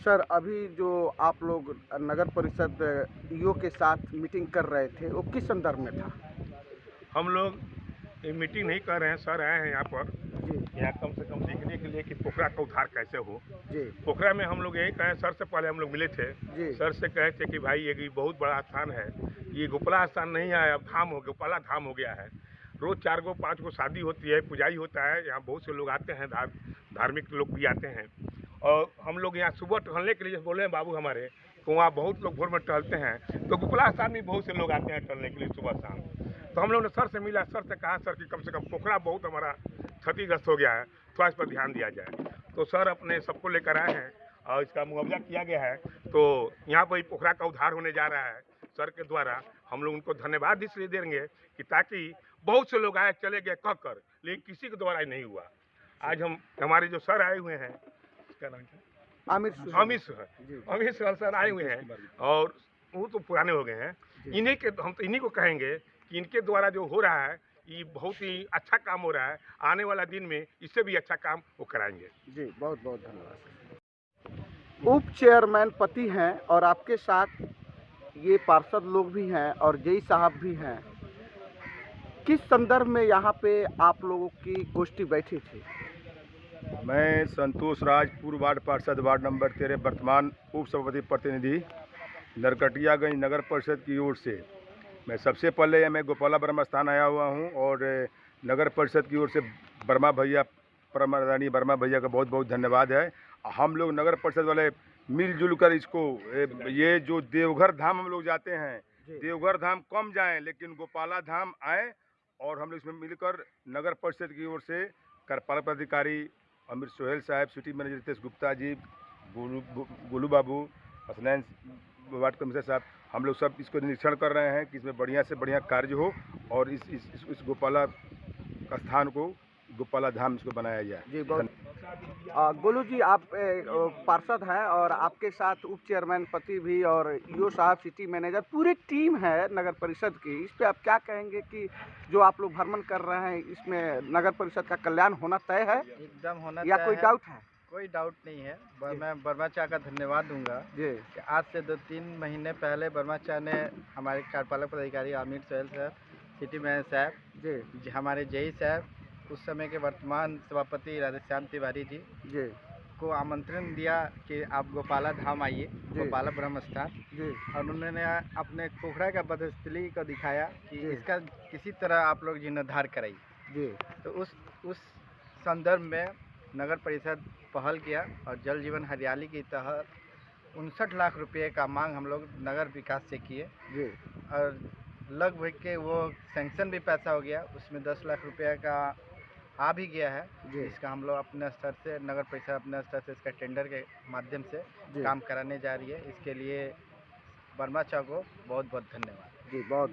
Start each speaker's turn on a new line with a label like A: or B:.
A: Sir, अभी जो आप लोग नगर परिषद ईओ के साथ मीटिंग कर रहे थे, वो किस संदर्भ में था?
B: हम लोग ये मीटिंग नहीं कर रहे हैं सर, आए हैं यहाँ पर
A: जी,
B: यहाँ कम से कम देखने के लिए कि पोखरा का उद्धार कैसे हो।
A: जी,
B: पोखरा में हम लोग यही कहें, सर से पहले हम लोग मिले थे।
A: जी,
B: सर से कहे थे कि भाई ये बहुत बड़ा स्थान है, ये गोपाला स्थान नहीं है, अब धाम हो गोपाला धाम हो गया है। रोज 4 गो 5 गो शादी होती है, पुजाई होता है, यहाँ बहुत से लोग आते हैं, धार्मिक लोग भी आते हैं। और हम लोग यहाँ सुबह टहलने के लिए बोले हैं बाबू हमारे, तो वहाँ बहुत लोग भोर में टहलते हैं, तो गोपाला स्थान में बहुत से लोग आते हैं टहलने के लिए सुबह शाम। तो हम लोग ने सर से मिला, सर से कहा सर कि कम से कम पोखरा बहुत हमारा क्षतिग्रस्त हो गया है, थोड़ा इस पर ध्यान दिया जाए। तो सर अपने सबको लेकर आए हैं और इसका मुआवजा किया गया है। तो यहाँ पर पोखरा का उद्धार होने जा रहा है सर के द्वारा। हम लोग उनको धन्यवाद इसलिए देंगे कि ताकि बहुत से लोग आए चले गए कह कर, लेकिन किसी के द्वारा ही नहीं हुआ। आज हमारे जो सर आए हुए हैं, क्या नाम है? अमित सर सर आए हुए हैं और वो तो पुराने हो गए हैं। हम तो इन्हीं को कहेंगे कि इनके द्वारा जो हो रहा है ये बहुत ही अच्छा काम हो रहा है। आने वाला दिन में इससे भी अच्छा काम वो कराएंगे।
A: जी, बहुत बहुत धन्यवाद। उप चेयरमैन पति हैं और आपके साथ ये पार्षद लोग भी हैं और जेई साहब भी हैं। किस संदर्भ में यहाँ पे आप लोगों की गोष्ठी बैठी थी?
C: मैं संतोष राज, पूर्व वार्ड पार्षद, वार्ड नंबर 13, वर्तमान उप सभापति प्रतिनिधि, नरकटियागंज नगर परिषद की ओर से मैं सबसे पहले मैं गोपाला ब्रह्म स्थान आया हुआ हूं और नगर परिषद की ओर से वर्मा भैया, परमारानी वर्मा भैया का बहुत बहुत धन्यवाद है। हम लोग नगर परिषद वाले मिलजुल कर इसको ये जो देवघर धाम हम लोग जाते हैं, देवघर धाम कम जाएं लेकिन गोपाला धाम आए, और हम लोग इसमें मिलकर नगर परिषद की ओर से कार्यपालक पदाधिकारी अमित सोहेल साहब, सिटी मैनेजर रितेश गुप्ता जी, गोलू बाबू, हसनैन वार्ड कमिश्नर साहब, हम लोग सब इसको निरीक्षण कर रहे हैं कि इसमें बढ़िया से बढ़िया कार्य हो और इस गोपाला स्थान को गोपाला धाम इसको बनाया जाए।
A: जी, बहुत गोलू जी, आप पार्षद हैं और आपके साथ उप चेयरमैन पति भी और ईओ साहब, सिटी मैनेजर, पूरी टीम है नगर परिषद की। इस पे आप क्या कहेंगे कि जो आप लोग भ्रमण कर रहे हैं, इसमें नगर परिषद का कल्याण होना तय है?
D: एकदम होना
A: या
D: तय
A: कोई
D: है।
A: डाउट है?
D: कोई डाउट नहीं है। मैं वर्मा चा का धन्यवाद दूंगा
A: जी,
D: कि आज से 2-3 महीने पहले वर्मा चा ने हमारे कार्यपालक पदाधिकारी अमित सोहेल साहब, सिटी मैनेजर साहब, हमारे जेई साहब, उस समय के वर्तमान सभापति राधेश्याम तिवारी जी को आमंत्रण दिया कि आप गोपाला धाम आइए, गोपाला ब्रह्म स्थान, और उन्होंने अपने पोखरा का वधस्थली को दिखाया कि इसका किसी तरह आप लोग जीर्णोद्धार कराइए। तो उस संदर्भ में नगर परिषद पहल किया और जल जीवन हरियाली के तहत 59 लाख रुपए का मांग हम लोग नगर विकास से किए और लगभग के वो सैंक्शन भी पैसा हो गया। उसमें 10 लाख रुपए का आ भी गया है, जिसका हम लोग अपने स्तर से, नगर परिषद अपने स्तर से इसका टेंडर के माध्यम से काम कराने जा रही है। इसके लिए वर्मा चा को बहुत बहुत धन्यवाद।
A: जी, बहुत